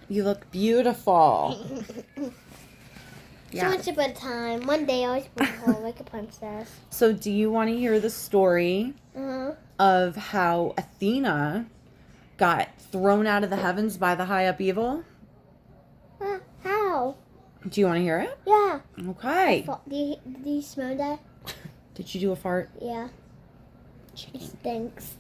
You look beautiful. So Yeah. much of a time. One day I was beautiful like a princess. So do you want to hear the story of how Athena got thrown out of the heavens by the high up evil? How? Do you want to hear it? Yeah. Okay. Do you smell that? Did you do a fart? Yeah. It stinks.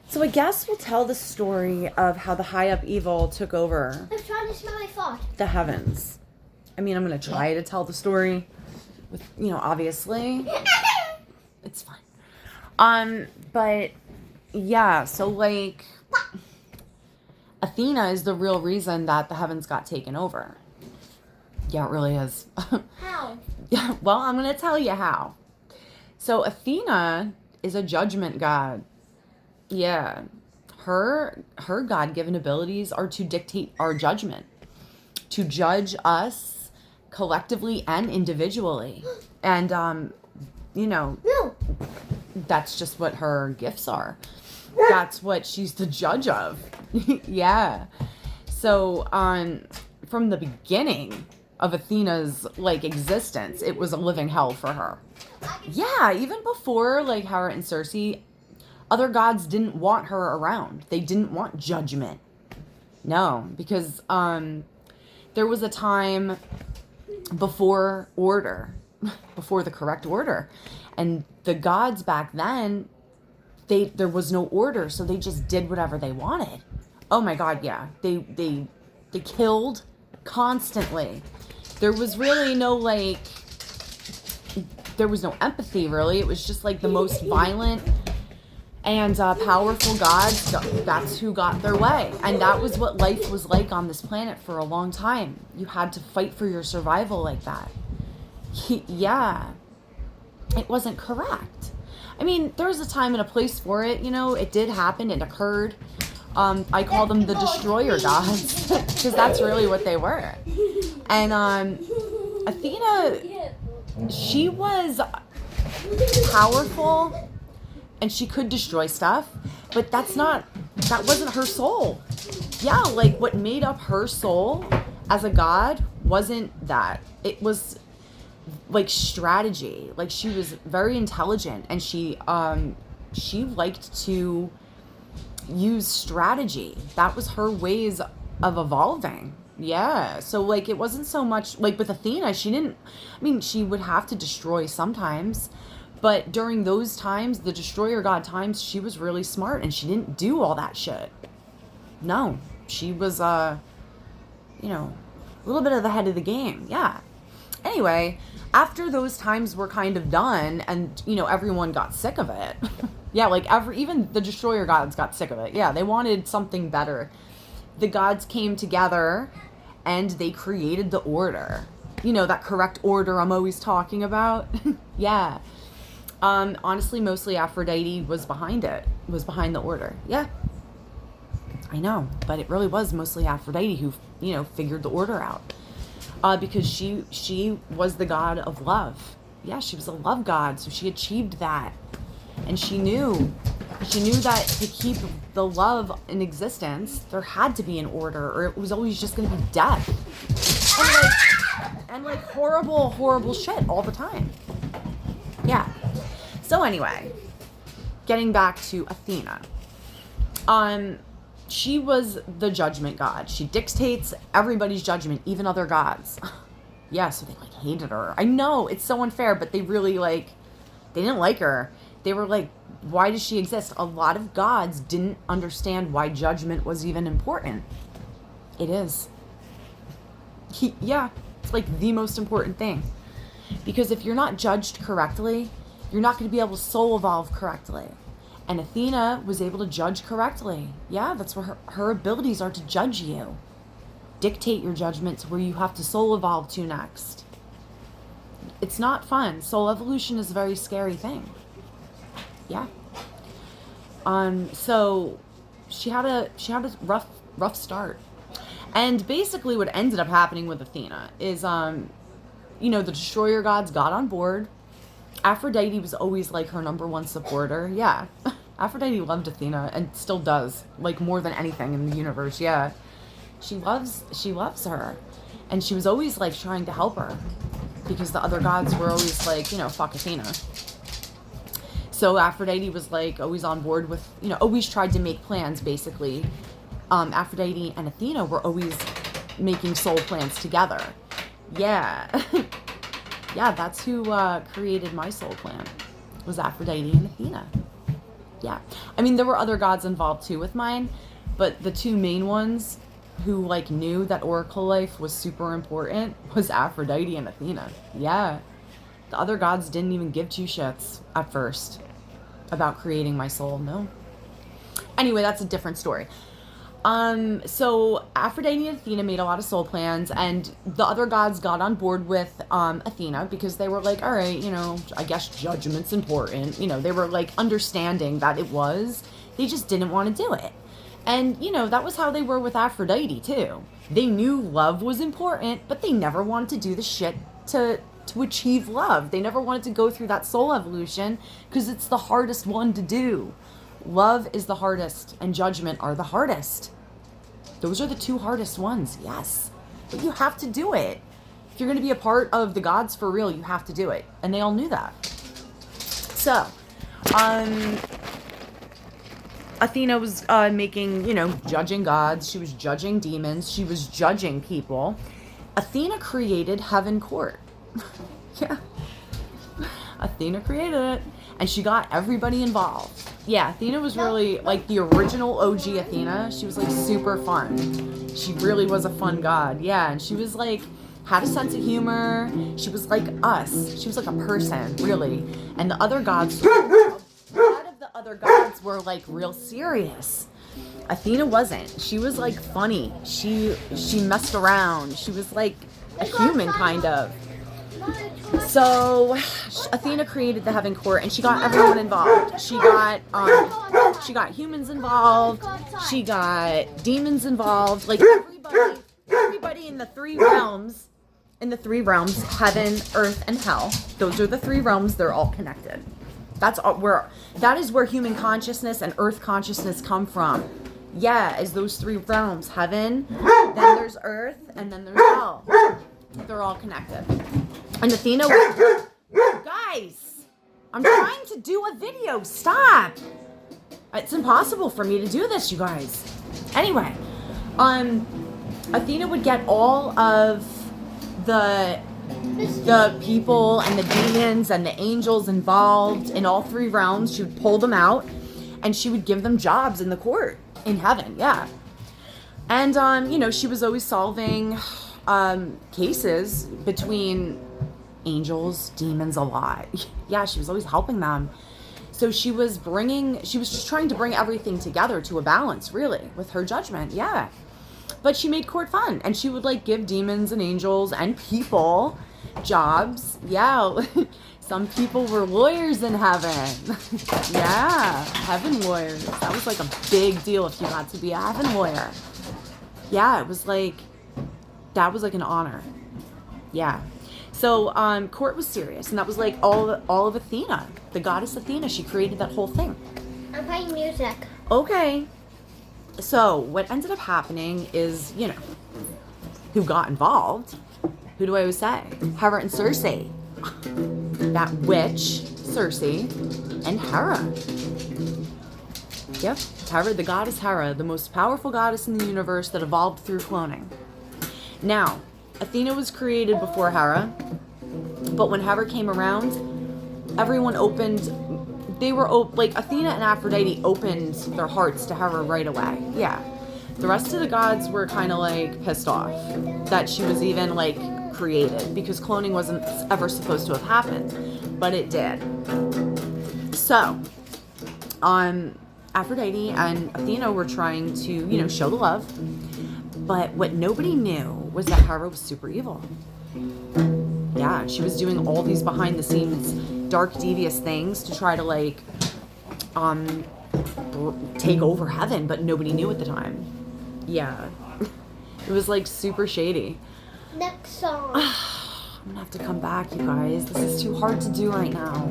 So I guess we'll tell the story of how the high up evil took over I'm trying to smell my fart. the heavens. I mean, I'm going to try to tell the story with, obviously. It's fine. But yeah, so like Athena is the real reason that the heavens got taken over. Yeah, it really is. How? Yeah, well, I'm going to tell you how. So Athena is a judgment god. Yeah. Her God-given abilities are to dictate our judgment, to judge us collectively and individually. And No. that's just what her gifts are. That's what she's the judge of. Yeah. So from the beginning of Athena's existence, it was a living hell for her. Yeah, even before Hera and Circe, other gods didn't want her around. They didn't want judgment. No, because there was a time before order, before the correct order. And the gods back then, there was no order, so they just did whatever they wanted. Oh my god, yeah. They killed constantly. There was really no there was no empathy really. It was just the most violent and powerful gods, that's who got their way. And that was what life was like on this planet for a long time. You had to fight for your survival like that. Yeah. It wasn't correct. I mean, there was a time and a place for it, it did happen, it occurred. I call them the destroyer gods, because that's really what they were. And Athena, she was powerful, and she could destroy stuff, but that wasn't her soul. Yeah, what made up her soul as a god wasn't that. It was strategy. She was very intelligent, and she liked to use strategy. That was her ways of evolving. Yeah. So it wasn't so much with Athena, she would have to destroy sometimes. But during those times, the destroyer god times, she was really smart and she didn't do all that shit. No, she was, a little bit of the head of the game. Yeah. Anyway, after those times were kind of done and, everyone got sick of it. Yeah, even the destroyer gods got sick of it. Yeah, they wanted something better. The gods came together and they created the order. That correct order I'm always talking about. Yeah. Honestly, mostly Aphrodite was behind it, was behind the order. Yeah. I know, but it really was mostly Aphrodite who, figured the order out. Because she was the god of love. Yeah, she was a love god, so she achieved that. And she knew that to keep the love in existence, there had to be an order, or it was always just going to be death. And horrible, horrible shit all the time. Yeah. So anyway, getting back to Athena. She was the judgment god. She dictates everybody's judgment, even other gods. Yeah, so they hated her. I know, it's so unfair, but they really they didn't like her. They were why does she exist? A lot of gods didn't understand why judgment was even important. It is. Yeah, it's the most important thing. Because if you're not judged correctly, you're not going to be able to soul evolve correctly. And Athena was able to judge correctly. Yeah, that's where her abilities are, to judge you. Dictate your judgment to where you have to soul evolve to next. It's not fun. Soul evolution is a very scary thing. Yeah. So she had a rough start. And basically what ended up happening with Athena is the destroyer gods got on board. Aphrodite was always her number one supporter. Yeah. Aphrodite loved Athena and still does, more than anything in the universe. Yeah. she loves her. And she was always like trying to help her because the other gods were always like, fuck Athena. So Aphrodite was like always on board with, always tried to make plans basically. Aphrodite and Athena were always making soul plans together. Yeah. Yeah, that's who created my soul plan, was Aphrodite and Athena. Yeah. I mean, there were other gods involved too with mine, but the two main ones who like knew that oracle life was super important was Aphrodite and Athena. Yeah. The other gods didn't even give two shits at first about creating my soul. No. Anyway, that's a different story. So Aphrodite and Athena made a lot of soul plans, and the other gods got on board with Athena because they were like, all right, I guess judgment's important. They were like understanding that it was. They just didn't want to do it. And, that was how they were with Aphrodite too. They knew love was important, but they never wanted to do the shit to achieve love. They never wanted to go through that soul evolution because it's the hardest one to do. Love is the hardest, and judgment are the hardest. Those are the two hardest ones, yes. But you have to do it. If you're going to be a part of the gods for real, you have to do it. And they all knew that. So, Athena was making, judging gods. She was judging demons. She was judging people. Athena created Heaven Court. Yeah. Athena created it. And she got everybody involved. Yeah, Athena was really like the original OG Athena. She was like super fun. She really was a fun god. Yeah, and she was like, had a sense of humor. She was like us. She was like a person, really. And the other gods, a lot of the other gods were like real serious. Athena wasn't. She was like funny. She messed around. She was like a human kind of. So Athena created the Heaven Court, and she got everyone involved. She got humans involved. She got demons involved. Like everybody in the three realms, heaven, earth, and hell. Those are the three realms. They're all connected. That is where human consciousness and earth consciousness come from. Yeah, as those three realms, heaven, then there's earth, and then there's hell. They're all connected. And Athena was, guys, I'm trying to do a video. Stop. It's impossible for me to do this, you guys. Anyway, Athena would get all of the people and the demons and the angels involved in all three realms. She would pull them out, and she would give them jobs in the court in heaven. Yeah. And, she was always solving cases between angels, demons, a lot. Yeah, she was always helping them. So she was just trying to bring everything together to a balance, really, with her judgment. Yeah. But she made court fun, and she would like give demons and angels and people jobs. Yeah. Some people were lawyers in heaven. Yeah, heaven lawyers. That was like a big deal if you got to be a heaven lawyer. Yeah, that was like an honor. Yeah. So court was serious, and that was like all of Athena, the goddess Athena. She created that whole thing. I'm playing music. Okay. So what ended up happening is, who got involved? Who do I always say? Hera and Circe. That witch, Circe, and Hera. Yep, Hera, the goddess Hera, the most powerful goddess in the universe that evolved through cloning. Now, Athena was created before Hera, but when Hera came around, everyone Athena and Aphrodite opened their hearts to Hera right away. Yeah. The rest of the gods were kind of like pissed off that she was even like created, because cloning wasn't ever supposed to have happened, but it did. So, Aphrodite and Athena were trying to, show the love. But what nobody knew was that Hera was super evil. Yeah, she was doing all these behind the scenes, dark, devious things to try to take over heaven, but nobody knew at the time. Yeah. It was super shady. Next song. I'm gonna have to come back, you guys. This is too hard to do right now.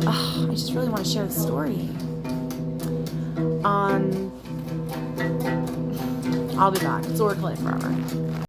I just really want to share the story. I'll be back. It's Oracle Forever.